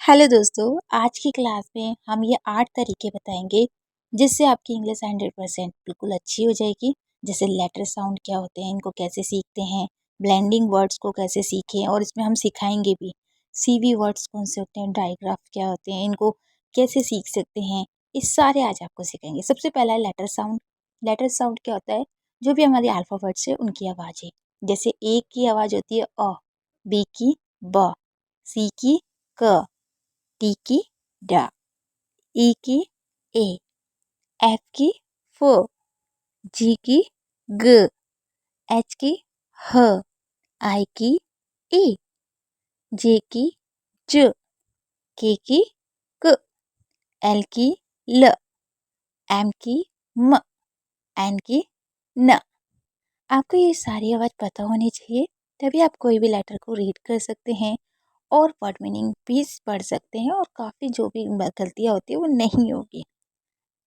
Hello दोस्तों, आज की क्लास में हम ये 8 तरीके बताएंगे जिससे आपकी इंग्लिश 100% बिल्कुल अच्छी हो जाएगी। जैसे लेटर साउंड क्या होते हैं, इनको कैसे सीखते हैं, ब्लेंडिंग वर्ड्स को कैसे सीखें और इसमें हम सिखाएंगे भी सीवी वर्ड्स कौन से होते हैं, डायग्राफ क्या होते हैं, इनको कैसे सीख सकते हैं। इस सारे आज आपको सिखाएंगे। सबसे पहला है लेटर साउंड। लेटर साउंड क्या होता है? जो भी हमारे अल्फ़ाबेट्स है उनकी आवाज़ें। जैसे ए की आवाज़ होती है अ, बी की ब, सी की क, टी की डा, ई की ए, एफ की फ, जी की ग, एच की ह, आई की ई, जे की ज, के की क, एल की ल, एम की म, एन की न। आपको ये सारी आवाज़ पता होनी चाहिए, तभी आप कोई भी लेटर को रीड कर सकते हैं और वर्ड मीनिंग भी पढ़ सकते हैं और काफ़ी जो भी गलतियाँ होती है वो नहीं होगी।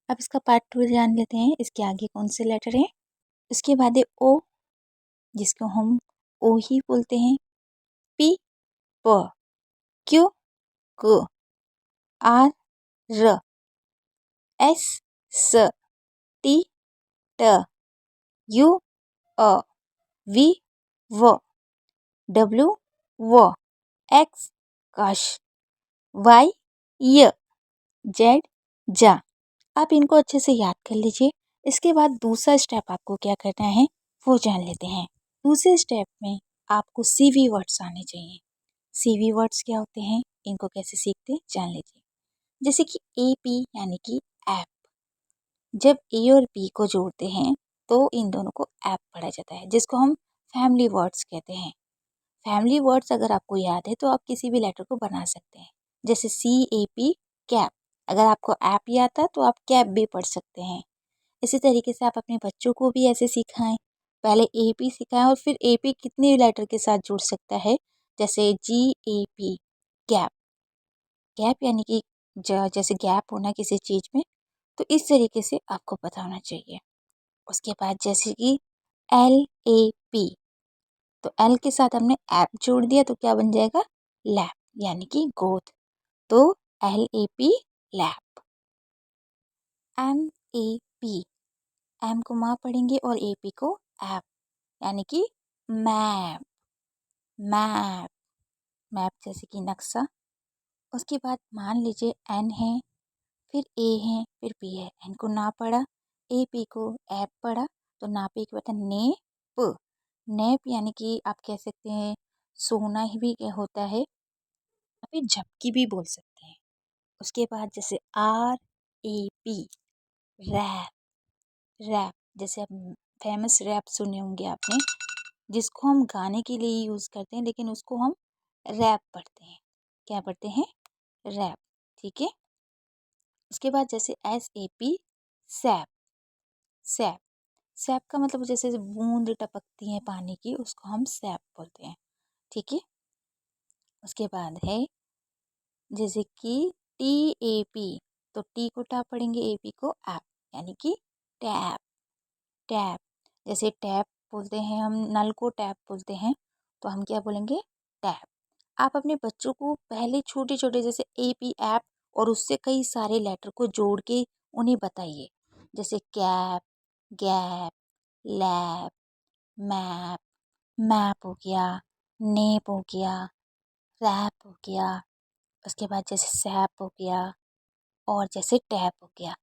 अब इसका पार्ट 2 जान लेते हैं। इसके आगे कौन से लेटर हैं। उसके बाद है ओ, जिसको हम ओ ही बोलते हैं। पी, प, क्यू, क, आर, र, एस, स, टी, ट, यू, अ, वी, व, डब्ल्यू, व, एक्स, कश, वाई, य, जेड, जा। आप इनको अच्छे से याद कर लीजिए। इसके बाद दूसरा स्टेप आपको क्या करना है वो जान लेते हैं। दूसरे स्टेप में आपको सीवी वर्ड्स आने चाहिए। सीवी वर्ड्स क्या होते हैं, इनको कैसे सीखते हैं जान लीजिए। जैसे कि ए पी यानी कि ऐप। जब ए और पी को जोड़ते हैं तो इन दोनों को ऐप पढ़ा जाता है, जिसको हम फैमिली वर्ड्स कहते हैं। फैमिली वर्ड्स अगर आपको याद है तो आप किसी भी लेटर को बना सकते हैं। जैसे सी ए पी कैप। अगर आपको ऐप याद था तो आप कैप भी पढ़ सकते हैं। इसी तरीके से आप अपने बच्चों को भी ऐसे सिखाएं। पहले ए पी सिखाएं और फिर ए पी कितने लेटर के साथ जुड़ सकता है। जैसे जी ए पी गैप। गैप यानी कि जैसे गैप होना किसी चीज़ में, तो इस तरीके से आपको पता होना चाहिए। उसके बाद जैसे कि एल ए पी, तो एल के साथ हमने ऐप जोड़ दिया तो क्या बन जाएगा, लैप यानी कि गोद। तो L A P lap. M A P, M को माँ पढ़ेंगे और ए पी को ऐप यानी कि मैप। मैप, मैप जैसे कि नक्शा। उसके बाद मान लीजिए एन है, फिर ए है, फिर पी है। एन को ना पढ़ा, ए पी को ऐप पढ़ा, तो ना पे क्या होता है नेप। नेप यानी कि आप कह सकते हैं सोना ही भी क्या होता है, या फिर झपकी भी बोल सकते हैं। उसके बाद जैसे R A P rap. Rap जैसे आप फेमस रैप सुने होंगे आपने, जिसको हम गाने के लिए यूज़ करते हैं, लेकिन उसको हम रैप पढ़ते हैं। क्या पढ़ते हैं, रैप। ठीक है। उसके बाद जैसे S A P SAP. SAP, SAP का मतलब जैसे बूंद टपकती हैं पानी की, उसको हम सैप बोलते हैं। ठीक है। उसके बाद है जैसे कि टी ए पी, तो टी को टा पढ़ेंगे, ए पी को ऐप यानी कि टैप। टैप जैसे टैप बोलते हैं हम, नल को टैप बोलते हैं, तो हम क्या बोलेंगे, टैप। आप अपने बच्चों को पहले छोटे छोटे जैसे ए पी ऐप और उससे कई सारे लेटर को जोड़ के उन्हें बताइए। जैसे cap, gap, lap, map, map हो गया, नेप हो गया, रैप हो गया। उसके बाद जैसे सैप हो गया और जैसे टैप हो गया।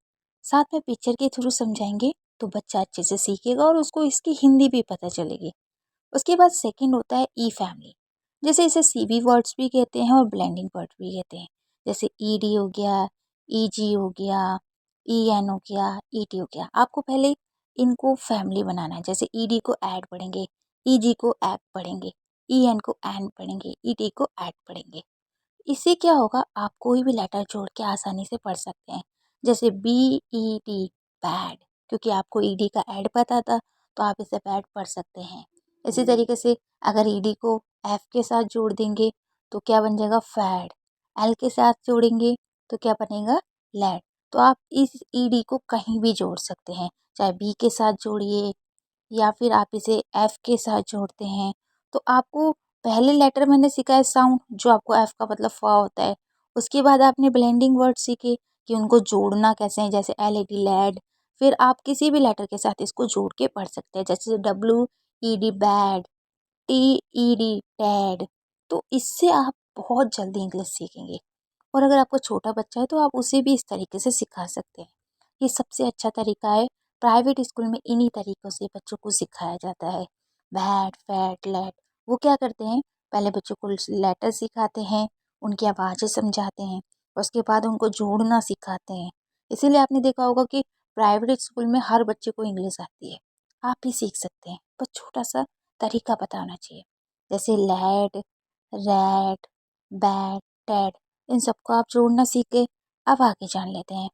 साथ में पिक्चर के थ्रू समझाएंगे तो बच्चा अच्छे से सीखेगा और उसको इसकी हिंदी भी पता चलेगी। उसके बाद सेकंड होता है ई फैमिली। जैसे इसे सीवी वर्ड्स भी कहते हैं और ब्लेंडिंग वर्ड भी कहते हैं। जैसे ई डी हो गया, ई जी हो गया, ई एन हो गया, ई टी हो गया। आपको पहले इनको फैमिली बनाना है। जैसे ई डी को ऐड पढ़ेंगे, ई जी को ऐप पढ़ेंगे, ई एन को एन पढ़ेंगे, ई टी को ऐड पढ़ेंगे। इससे क्या होगा, आप कोई भी लेटर जोड़ के आसानी से पढ़ सकते हैं। जैसे बी ई डी बैड, क्योंकि आपको ई डी का ऐड पता था तो आप इसे बैड पढ़ सकते हैं। इसी तरीके से अगर ई डी को एफ के साथ जोड़ देंगे तो क्या बन जाएगा, फैड। एल के साथ जोड़ेंगे तो क्या बनेगा, लैड। तो आप इस ई डी को कहीं भी जोड़ सकते हैं, चाहे बी के साथ जोड़िए या फिर आप इसे एफ के साथ जोड़ते हैं। तो आपको पहले लेटर मैंने सिखाया साउंड, जो आपको एफ का मतलब फ होता है, उसके बाद आपने ब्लेंडिंग वर्ड सीखे कि उनको जोड़ना कैसे है, जैसे LED लैड। फिर आप किसी भी लेटर के साथ इसको जोड़ के पढ़ सकते हैं, जैसे WED बैड, TED टैड। तो इससे आप बहुत जल्दी इंग्लिश सीखेंगे। और अगर आपका छोटा बच्चा है तो आप उसे भी इस तरीके से सिखा सकते हैं। ये सबसे अच्छा तरीका है। प्राइवेट स्कूल में इन्हीं तरीक़ों से बच्चों को सिखाया जाता है। Bat, fat, lat. वो क्या करते हैं, पहले बच्चों को लेटर सिखाते हैं, उनकी आवाज़ें समझाते हैं, उसके बाद उनको जोड़ना सिखाते हैं। इसीलिए आपने देखा होगा कि प्राइवेट स्कूल में हर बच्चे को इंग्लिश आती है। आप भी सीख सकते हैं, बस छोटा-सा तरीका पता होना चाहिए। जैसे लैड, रैट, बैट, टैट, इन सबको आप जोड़ना सीख गए। अब आगे जान लेते हैं।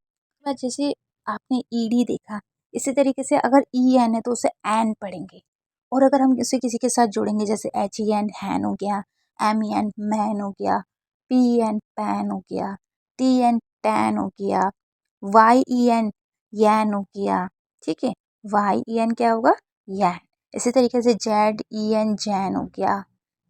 बस जैसे आपने ईडी देखा, इसी तरीके से अगर EN है तो उसे एन पढ़ेंगे। और अगर हम इसे किसी के साथ जोड़ेंगे, जैसे HEN हैन हो गया, MEN मैन हो गया, PEN पैन हो गया, TN टैन हो गया, YEN यैन हो गया। ठीक है, YEN क्या होगा, यैन। इसी तरीके से ZEN जैन हो गया,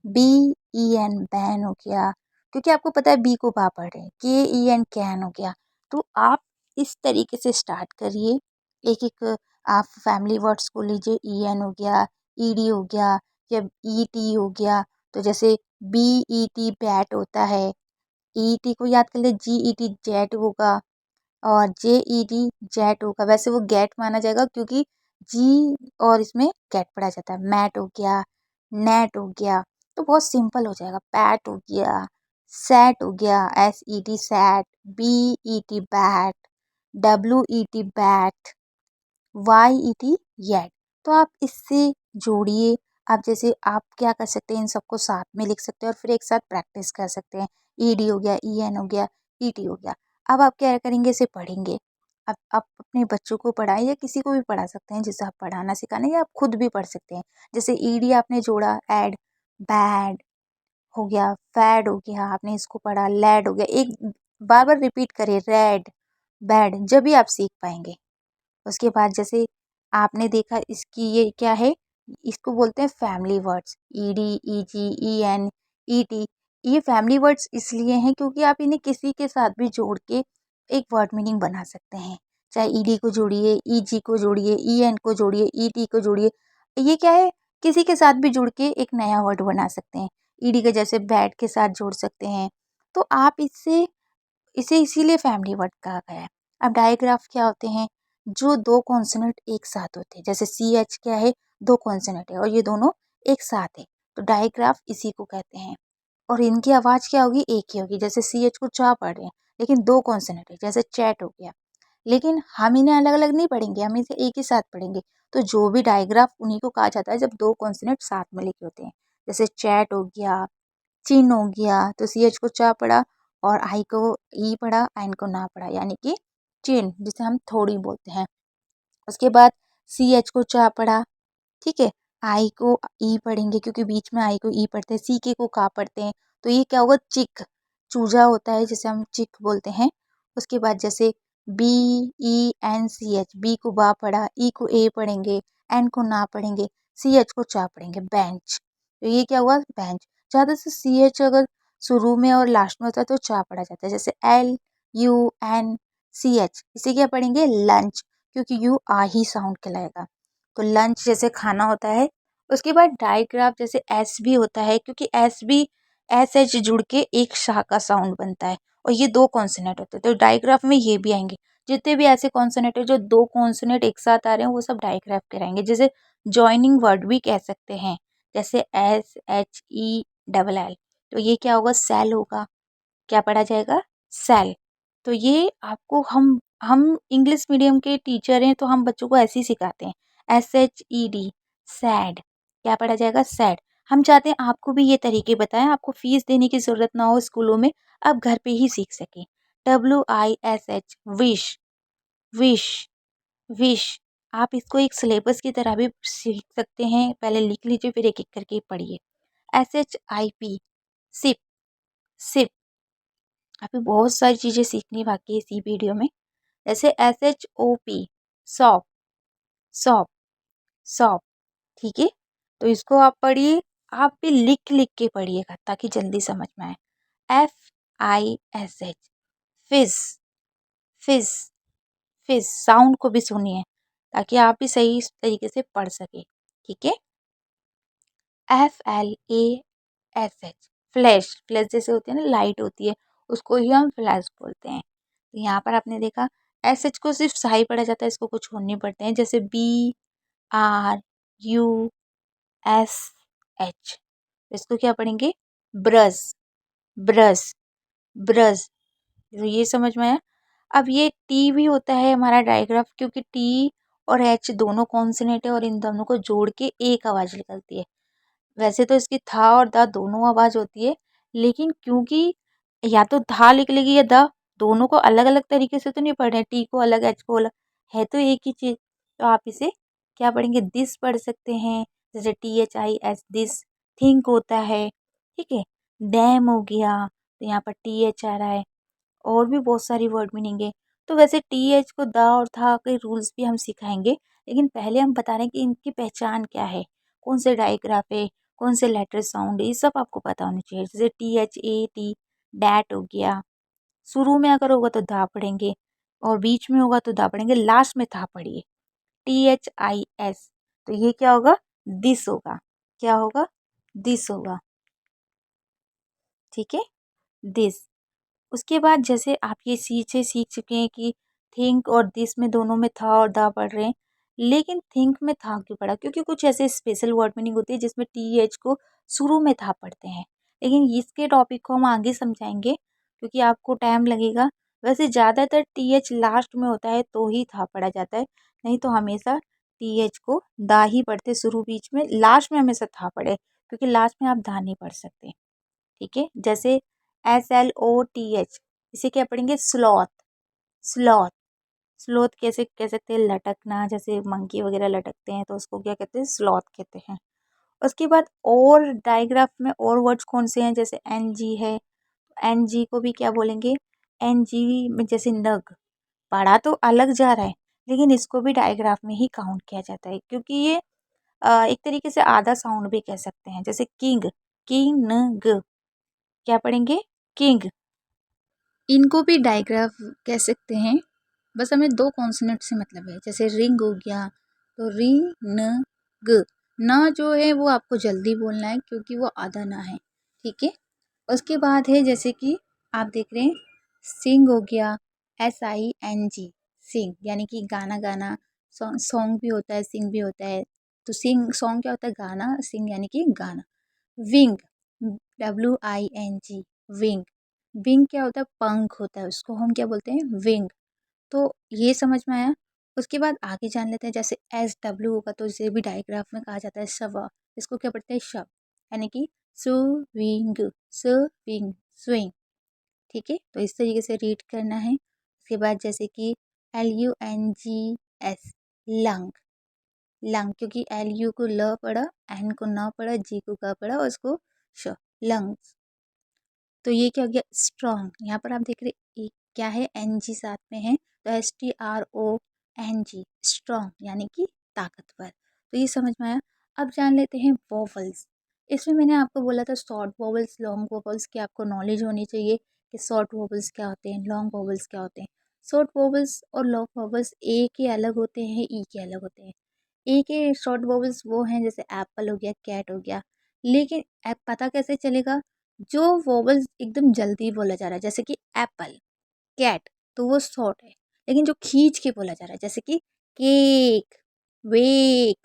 BEN बैन हो गया, क्योंकि आपको पता है बी को बा पढ़ रहे हैं। KEN कैन हो गया। तो आप इस तरीके से स्टार्ट करिए। एक एक आप फैमिली वर्ड्स को लीजिए। EN हो गया, ED हो गया, या ET हो गया। तो जैसे BET बैट होता है, ET को याद कर ले, GET जेट होगा, और JED जेट होगा। वैसे वो गेट माना जाएगा क्योंकि जी और इसमें गेट पढ़ा जाता है। मैट हो गया, नेट हो गया। तो बहुत सिंपल हो जाएगा। पैट हो गया, सेट हो गया, SET set, BET bet, WET bet, YET yet. तो आप इससे जोड़िए। आप जैसे आप क्या कर सकते हैं, इन सबको साथ में लिख सकते हैं और फिर एक साथ प्रैक्टिस कर सकते हैं। ED हो गया, EN हो गया, ET हो गया। अब आप क्या करेंगे, इसे पढ़ेंगे। अब आप अपने बच्चों को पढ़ाएं या किसी को भी पढ़ा सकते हैं जिसे आप पढ़ाना सिखाना, या आप खुद भी पढ़ सकते हैं। जैसे ED आपने जोड़ा, एड, बैड हो गया, फैड हो गया, आपने इसको पढ़ा, लैड हो गया। एक बार बार रिपीट करिए, रेड, बैड, जब भी आप सीख पाएंगे। उसके बाद जैसे आपने देखा, इसकी ये क्या है, इसको बोलते हैं family words. ED, EG, EN, ET। ये फैमिली वर्ड्स इसलिए हैं क्योंकि आप इन्हें किसी के साथ भी जोड़ के एक वर्ड मीनिंग बना सकते हैं। चाहे ED को जोड़िए, EG को जोड़िए, EN को जोड़िए, ET को जोड़िए। ये क्या है, किसी के साथ भी जुड़ के एक नया वर्ड बना सकते हैं। ED के जैसे बैड के साथ जोड़ सकते हैं। तो आप इससे इसे इसीलिए फैमिली वर्ड कहा गया है। अब डायग्राफ क्या होते हैं, जो दो कॉन्सोनेंट एक साथ होते हैं। जैसे CH क्या है, दो कॉन्सोनेंट है और ये दोनों एक साथ है, तो डायग्राफ इसी को कहते हैं। और इनकी आवाज़ क्या होगी, एक ही होगी। जैसे CH को चा पढ़ रहे हैं, लेकिन दो कॉन्सोनेंट है, जैसे चैट हो गया। लेकिन हम इन्हें अलग अलग नहीं पढ़ेंगे, हम इसे एक ही साथ पढ़ेंगे। तो जो भी डायग्राफ, उन्हीं को कहा जाता है जब दो कॉन्सोनेंट साथ में लिखे होते हैं। जैसे चैट हो गया, चिन हो गया, तो CH को चा पढ़ा और आई को ई पढ़ा, एन को ना पढ़ा, यानी कि चिन, जिसे हम थोड़ी बोलते हैं। उसके बाद CH को चा पढ़ा, ठीक है। आई को ई पढ़ेंगे क्योंकि बीच में आई को ई पढ़ते हैं। CK को का पढ़ते हैं, तो ये क्या होगा, चिक, चूजा होता है जिसे हम चिक बोलते हैं। उसके बाद जैसे BENCH, बी को बा पढ़ा, ई को ए पढ़ेंगे, एन को ना पढ़ेंगे, CH को चा पढ़ेंगे, बेंच। तो ये क्या हुआ, बेंच। ज़्यादा से CH अगर शुरू में और लास्ट में होता है तो चा पढ़ा जाता है। जैसे LUNCH, इसे क्या पढ़ेंगे, लंच, क्योंकि यू आ ही साउंड कहलाएगा। तो लंच जैसे खाना होता है। उसके बाद डायग्राफ जैसे एस भी होता है, क्योंकि एस भी SH जुड़ के एक शाह का साउंड बनता है और ये दो कॉन्सोनेंट होते हैं, तो डायग्राफ में ये भी आएंगे। जितने भी ऐसे कॉन्सोनेंट है जो दो कॉन्सोनेंट एक साथ आ रहे हैं, वो सब डायग्राफ कहलाएंगे। जैसे जॉइनिंग वर्ड भी कह सकते हैं, जैसे SHELL, तो ये क्या होगा, सेल होगा। क्या पढ़ा जाएगा, सेल। तो ये आपको हम इंग्लिश मीडियम के टीचर हैं, तो हम बच्चों को ऐसे ही सिखाते हैं। SHED, सैड, क्या पढ़ा जाएगा, सैड। हम चाहते हैं आपको भी ये तरीके बताएं, आपको फीस देने की ज़रूरत ना हो स्कूलों में, आप घर पे ही सीख सकें। WISH, wish, wish, wish. आप इसको एक सिलेबस की तरह भी सीख सकते हैं। पहले लिख लीजिए, फिर एक एक करके पढ़िए। SHIP, sip, sip. अभी बहुत सारी चीज़ें सीखनी बाकी है इसी वीडियो में। जैसे SHOP, सॉप, सॉप, सॉप। ठीक है, तो इसको आप पढ़िए। आप भी लिख लिख के पढ़िएगा ताकि जल्दी समझ में आए। FISH, fish, fish, fish. Sound को भी सुनिए ताकि आप भी सही तरीके से पढ़ सके। ठीक है। FLASH, फ्लैश, फ्लैश जैसे होती है ना, लाइट होती है, उसको ही हम फ्लैश बोलते हैं। तो यहाँ पर आपने देखा SH को सिर्फ सही पढ़ा जाता है, इसको कुछ छोड़ने पड़ते हैं, जैसे BRUSH। इसको क्या पढ़ेंगे? Brush, brush, brush. तो ये समझ में आया। अब ये टी भी होता है हमारा डायग्राफ, क्योंकि टी और एच दोनों कॉन्सोनेंट है और इन दोनों को जोड़ के एक आवाज निकलती है। वैसे तो इसकी था और द दोनों आवाज होती है, लेकिन क्योंकि या तो था निकलेगी या द, दोनों को अलग अलग तरीके से तो नहीं पढ़ रहे, टी को अलग एच को अलग, है तो एक ही चीज। तो आप इसे क्या पढ़ेंगे? दिस पढ़ सकते हैं, जैसे THIS, दिस। थिंक होता है, ठीक है। डैम हो गया, तो यहाँ पर TH आ रहा है। और भी बहुत सारी वर्ड मीनिंग है। तो वैसे TH को द और था के रूल्स भी हम सिखाएंगे, लेकिन पहले हम बता रहे हैं कि इनकी पहचान क्या है, कौन से डायग्राफ है, कौन से लेटर साउंड है, ये सब आपको पता होना चाहिए। जैसे THAT, डैट हो गया। शुरू में अगर होगा तो दा पढ़ेंगे, और बीच में होगा तो दा पढ़ेंगे, लास्ट में था पढ़िए। THIS, तो ये क्या होगा? दिस होगा। क्या होगा? दिस होगा। ठीक है, दिस। उसके बाद जैसे आप ये सीख चुके हैं कि थिंक और दिस में दोनों में था और दा पढ़ रहे हैं, लेकिन थिंक में था क्यों पढ़ा? क्योंकि कुछ ऐसे स्पेशल वर्ड मीनिंग होती है जिसमें TH को शुरू में था पढ़ते हैं, लेकिन इसके टॉपिक को हम आगे समझाएंगे क्योंकि आपको टाइम लगेगा। वैसे ज़्यादातर TH लास्ट में होता है तो ही था पढ़ा जाता है, नहीं तो हमेशा TH को दा ही पढ़ते, शुरू बीच में, लास्ट में हमेशा था पढ़े, क्योंकि लास्ट में आप दा नहीं पढ़ सकते। ठीक है, जैसे SLOTH, इसे क्या पढ़ेंगे? Sloth, sloth. स्लॉथ कैसे कह सकते हैं? लटकना, जैसे मंकी वगैरह लटकते हैं तो उसको क्या कहते हैं? स्लॉथ कहते हैं। उसके बाद और डायग्राफ में और वर्ड्स कौन से हैं? जैसे NG है, NG को भी क्या बोलेंगे? NG में जैसे नग, पढ़ा तो अलग जा रहा है, लेकिन इसको भी डायग्राफ में ही काउंट किया जाता है, क्योंकि ये एक तरीके से आधा साउंड भी कह सकते हैं। जैसे किंग, किंग, क्या पढ़ेंगे? किंग। इनको भी डायग्राफ कह सकते हैं, बस हमें दो कॉन्सोनेंट से मतलब है। जैसे रिंग हो गया, तो री न ग, ना जो है वो आपको जल्दी बोलना है क्योंकि वो आधा ना है। ठीक है। उसके बाद है जैसे कि आप देख रहे हैं, सिंग हो गया, SING, सिंग यानी कि गाना गाना। सॉन्ग भी होता है, सिंग भी होता है। तो सिंग सॉन्ग क्या होता है? गाना। सिंग यानी कि गाना। Wing, WING, wing. विंग क्या होता है? पंख होता है, उसको हम क्या बोलते हैं? विंग। तो ये समझ में आया। उसके बाद आगे जान लेते हैं, जैसे SW होगा तो इसे भी डायग्राफ में कहा जाता है शव। इसको क्या पढ़ते हैं? शव, यानी कि स्विंग, स्विंग, स्विंग। ठीक है, तो इस तरीके से रीड करना है। उसके बाद जैसे कि LUNGS, लंग, लंग, क्योंकि LU को ल पढ़ा, N को न पढ़ा, G को ग पढ़ा और उसको श, लंग्स। तो ये क्या हो गया? स्ट्रॉन्ग। यहाँ पर आप देख रहे क्या है? NG साथ में है, तो STRONG, स्ट्रॉन्ग यानी कि ताकतवर। तो ये समझ में आया। अब जान लेते हैं वोवल्स। इसमें मैंने आपको बोला था शॉर्ट वोवल्स, लॉन्ग वोवल्स की आपको नॉलेज होनी चाहिए कि शॉर्ट वोवल्स क्या होते हैं, लॉन्ग वोवल्स क्या होते हैं। शॉर्ट वोवल्स और लॉन्ग वोवल्स ए के अलग होते हैं, ई के अलग होते हैं। ए के शॉर्ट वोवल्स वो हैं जैसे एप्पल हो गया, कैट हो गया, लेकिन पता कैसे चलेगा? जो वोवल्स एकदम जल्दी बोला जा रहा है, जैसे कि एप्पल, कैट, तो वो शॉर्ट है, लेकिन जो खींच के बोला जा रहा है जैसे कि केक, वेक,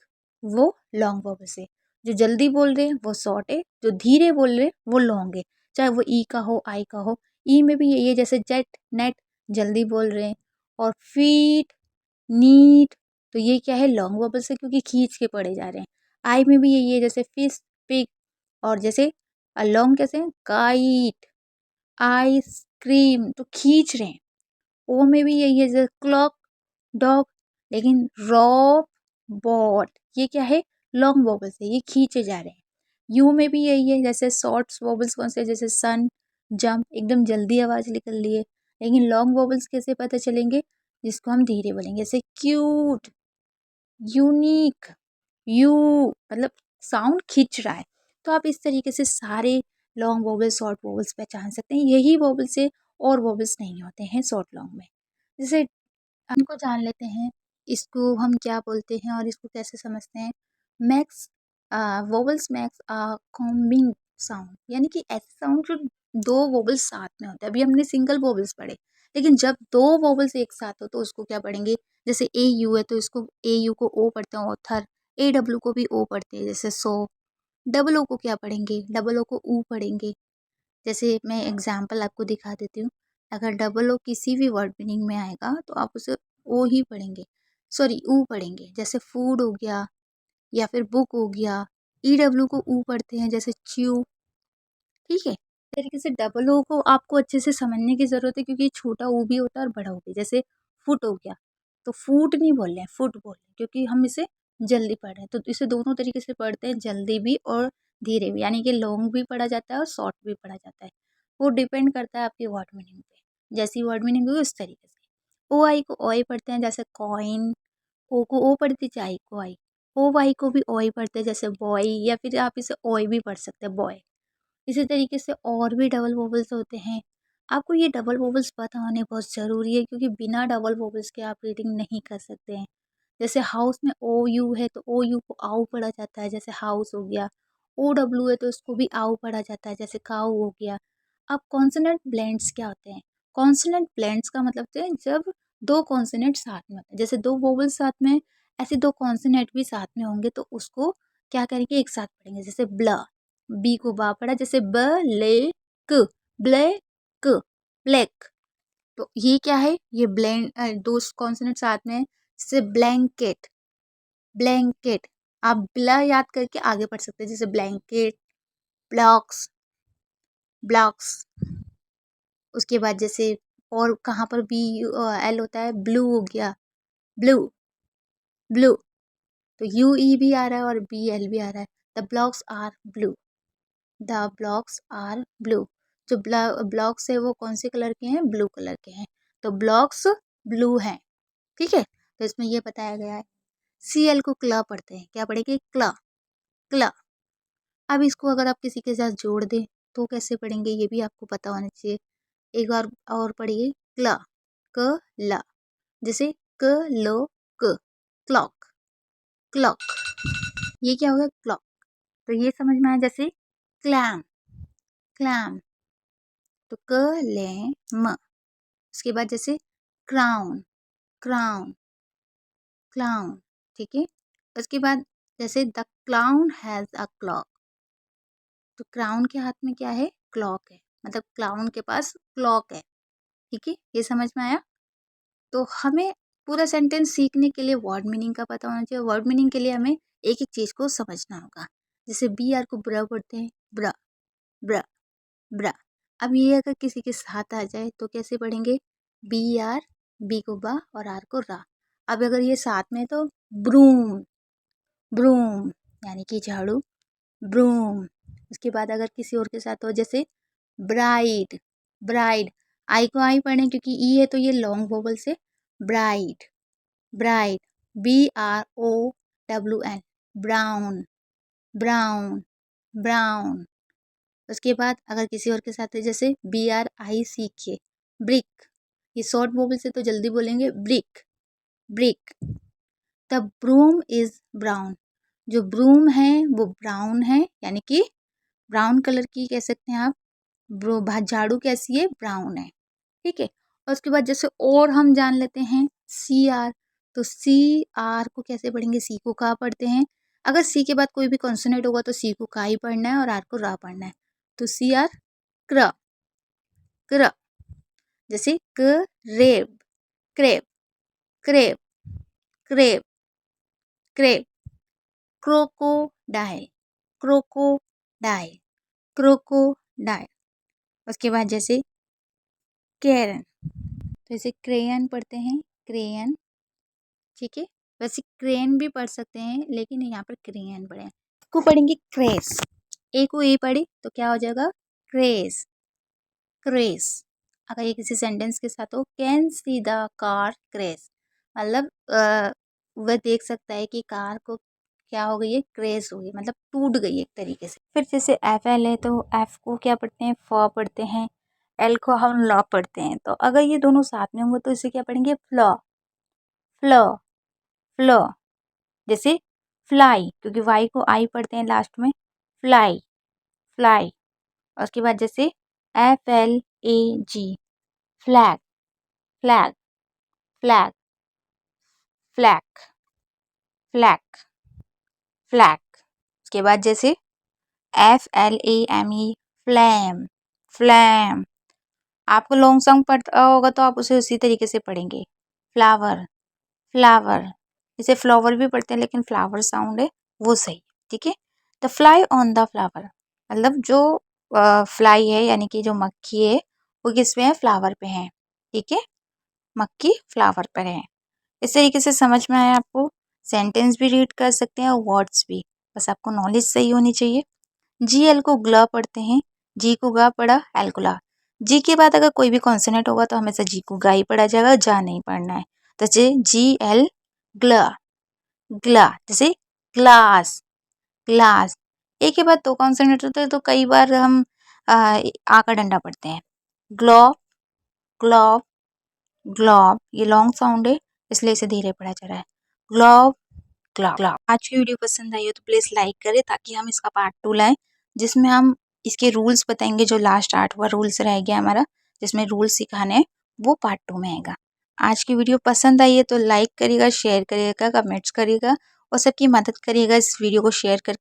वो लॉन्ग वोवल्स है। जो जल्दी बोल रहे हैं वो शॉर्ट है, जो धीरे बोल रहे हैं वो लॉन्ग है, चाहे वो ई का हो, आई का हो। ई में भी यही है, जैसे जेट, नेट, जल्दी बोल रहे हैं। और फीट, नीट, तो ये क्या है? लॉन्ग वोवल्स है क्योंकि खींच के पढ़े जा रहे हैं। आई में भी यही है, जैसे फिश, पिग, और जैसे लॉन्ग कैसे हैं? काइट, आइसक्रीम, तो खींच रहे हैं। ओ में भी यही है, जैसे क्लॉक, डॉग, लेकिन रॉब, बॉट, ये क्या है? लॉन्ग वोवल्स है, ये खींचे जा रहे हैं। यू में भी यही है, जैसे शॉर्ट वोवल्स कौन से? जैसे सन, जंप, एकदम जल्दी आवाज निकल रही है, लेकिन लॉन्ग वोवल्स कैसे पता चलेंगे? जिसको हम धीरे बोलेंगे, जैसे क्यूट, यूनिक, यू, मतलब साउंड खींच रहा है। तो आप इस तरीके से सारे लॉन्ग वोवल शॉर्ट वोवल्स पहचान सकते हैं। यही वोवल से और वोवल्स नहीं होते हैं शॉर्ट लॉन्ग में। जैसे हमको जान लेते हैं इसको हम क्या बोलते हैं और इसको कैसे समझते हैं। Max vowels max combing sound, यानी कि ऐसे साउंड जो दो वोवल्स साथ में होते हैं। अभी हमने सिंगल वोवल्स पढ़े, लेकिन जब दो वोवल्स एक साथ हो तो उसको क्या पढ़ेंगे। जैसे ए यू है तो इसको ए यू को ओ पढ़ते हैं ऑथर, ए डब्ल्यू को भी ओ पढ़ते हैं जैसे सो। डबल ओ को क्या पढ़ेंगे, डबल ओ को ऊ पढ़ेंगे। जैसे मैं एग्जाम्पल आपको दिखा देती हूँ। अगर डबल ओ किसी भी वर्ड मीनिंग में आएगा तो आप उसे ओ ही पढ़ेंगे, सॉरी ऊ पढ़ेंगे। जैसे फूड हो गया या फिर बुक हो गया, ई डब्ल्यू को ऊ पढ़ते हैं जैसे च्यू। ठीक है, इस तरीके से डबल ओ को आपको अच्छे से समझने की जरूरत है, क्योंकि छोटा ओ भी होता है और बड़ा ओ भी। जैसे फुट हो गया तो फूट नहीं बोल रहे हैं, फुट बोल रहे हैं, क्योंकि हम इसे जल्दी पढ़ रहे हैं। तो इसे दोनों तरीके से पढ़ते हैं, जल्दी भी और धीरे भी, यानी कि लॉन्ग भी पढ़ा जाता है और शॉर्ट भी पढ़ा जाता है। वो डिपेंड करता है आपकी वर्ड मीनिंग पे। जैसी वर्ड मीनिंग होगी उस तरीके से। ओ आई को ओई पढ़ते हैं जैसे कॉइन, ओ को ओ पढ़ती थी, आई को आई। ओ वाई को भी ओई पढ़ते हैं जैसे बॉय, या फिर आप इसे ओई भी पढ़ सकते हैं बॉय। इसी तरीके से और भी डबल वोवल्स होते हैं। आपको ये डबल वोवल्स पता होने बहुत ज़रूरी है, क्योंकि बिना डबल वोवल्स के आप रीडिंग नहीं कर सकते हैं। जैसे हाउस में ओ यू है तो ओ यू को आउ पढ़ा जाता है जैसे हाउस हो गया। ओ डब्ल्यू है तो उसको भी आउ पढ़ा जाता है जैसे काउ हो गया। अब कॉन्सोनेंट ब्लेंड्स क्या होते हैं। कॉन्सोनेंट ब्लेंड्स का मतलब होता है जब दो कॉन्सोनेंट साथ में होते हैं, जैसे दो वोवल्स साथ में, ऐसे दो कॉन्सोनेंट भी साथ में होंगे तो उसको क्या करेंगे, एक साथ पढ़ेंगे। जैसे ब्ल, बी को बा पढ़ा जैसे ब ले क, ब्लैक, ब्लैक। तो ये क्या है, ये ब्लैंड दो कॉन्सोनेंट साथ में है। जैसे ब्लैंकेट, ब्लैंकेट। आप ब्ला याद करके आगे पढ़ सकते हैं जैसे ब्लैंकेट, ब्लॉक्स, ब्लॉक्स। उसके बाद जैसे और कहाँ पर बी एल होता है, ब्लू हो गया, ब्लू, ब्लू। तो यू ई भी आ रहा है और बी एल भी आ रहा है। The blocks are blue, the blocks are blue. जो ब्लॉक्स है वो कौन से कलर के हैं, ब्लू कलर के हैं। तो ब्लॉक्स ब्लू हैं। ठीक है, तो इसमें ये बताया गया है। सी एल को क्ला पढ़ते हैं, क्या पढ़ेंगे, क्ला, क्ला। अब इसको अगर आप किसी के साथ जोड़ दें तो कैसे पढ़ेंगे, ये भी आपको पता होना चाहिए। एक बार और पढ़िए, क्ला, क ला। जैसे क लो क, क्लॉक, क्लॉक। ये क्या होगा, क्लॉक। तो ये समझ में आया। जैसे क्लैम, क्लैम। तो क ले म। उसके बाद जैसे क्राउन, क्राउन, क्लाउन। ठीक है, उसके बाद जैसे the clown has a clock. तो क्राउन के हाथ में क्या है, क्लॉक है, मतलब क्लाउन के पास क्लॉक है। ठीक है, ये समझ में आया। तो हमें पूरा सेंटेंस सीखने के लिए वर्ड मीनिंग का पता होना चाहिए। वर्ड मीनिंग के लिए हमें एक एक चीज को समझना होगा। जैसे बी आर को ब्र पढ़ते हैं, ब्र, ब्र, ब्रा। अब ये अगर किसी के साथ आ जाए तो कैसे पढ़ेंगे, बी आर, बी को बा और आर को रा। अब अगर ये साथ में तो ब्रूम, ब्रूम, यानी कि झाड़ू, ब्रूम। उसके बाद अगर किसी और के साथ हो जैसे ब्राइड, ब्राइड। आई को आई पढ़ें क्योंकि ई है तो ये लॉन्ग वोवल से bride, bride. B R O W N, brown, brown, brown. उसके बाद अगर किसी और के साथ है जैसे बी आर आई सी के, ब्रिक। ये शॉर्ट वोवल से तो जल्दी बोलेंगे, brick, brick. The broom is brown. जो ब्रूम है वो ब्राउन है, यानी कि ब्राउन कलर की कह सकते हैं आप। झाड़ू कैसी है, ब्राउन है। ठीक है, और उसके बाद जैसे और हम जान लेते हैं सी आर। तो सी आर को कैसे पढ़ेंगे, सी को का पढ़ते हैं। अगर सी के बाद कोई भी कॉन्सोनेंट होगा तो सी को का ही पढ़ना है और आर को रा पढ़ना है। तो सी आर, क्र, क्र। जैसे crab, crab, crab, crab, crab. Crocodile, crocodile, crocodile. उसके बाद जैसे कैरन, तो इसे क्रेयन पढ़ते हैं, क्रेयन। ठीक है, वैसे क्रेन भी पढ़ सकते हैं लेकिन यहाँ पर क्रेयन पढ़े। को पढ़ेंगे क्रेस, ए को ए पढ़े तो क्या हो जाएगा, क्रेस, क्रेस। अगर ये किसी सेंटेंस के साथ हो, can see the car crash, मतलब वह देख सकता है कि कार को क्या हो गई है, क्रेज हो गई, मतलब टूट गई एक तरीके से। फिर जैसे एफ एल है तो एफ को क्या पढ़ते हैं, फ पढ़ते हैं, एल को हम लॉ पढ़ते हैं। तो अगर ये दोनों साथ में होंगे तो इसे क्या पढ़ेंगे, फ्लॉ, फ्लॉ, फ्लॉ। जैसे फ्लाई, क्योंकि वाई को आई पढ़ते हैं लास्ट में, फ्लाई, फ्लाई। और उसके बाद जैसे F L A G, flag, flag, flag, flag, flag, flag. उसके बाद जैसे F L A M E, flame, flame. आपको लॉन्ग सॉन्ग पढ़ता होगा तो आप उसे उसी तरीके से पढ़ेंगे, फ्लावर, फ्लावर। इसे फ्लावर भी पढ़ते हैं लेकिन फ्लावर साउंड है वो सही, ठीक है। The fly on the flower, मतलब जो फ्लाई है यानी कि जो मक्खी है वो किस पे है, फ्लावर पे है, ठीक है। मक्खी फ्लावर पर है। इस तरीके से समझ में आया आपको। सेंटेंस भी रीड कर सकते हैं और वर्ड्स भी, बस आपको नॉलेज सही होनी चाहिए। जी एल को ग्ल पढ़ते हैं, जी को गा पढ़ा, एल को ला। जी के बाद अगर कोई भी कॉन्सोनेंट होगा तो हमेशा जी को गा ही पढ़ा जाएगा, जा नहीं पढ़ना है। तो जैसे जी एल ग्ला, ग्ला। जैसे ग्लास, ग्लास। एक के बाद दो कॉन्सोनेंट होते हैं तो कई बार हम आ का डंडा पढ़ते हैं। Globe, globe, globe. ये लॉन्ग साउंड है इसलिए इसे धीरे पढ़ा जा रहा है, ग्लोब, ग्लोब। आज की वीडियो पसंद आई हो तो प्लीज लाइक करें ताकि हम इसका पार्ट 2 लाएं, जिसमें हम इसके रूल्स बताएंगे। जो लास्ट 8वां रूल्स रह गया हमारा, जिसमें रूल्स सिखाने हैं, वो पार्ट 2 में आएगा। आज की वीडियो पसंद आई है तो लाइक करिएगा, शेयर करिएगा, कमेंट्स करिएगा और सबकी मदद करिएगा इस वीडियो को शेयर करके।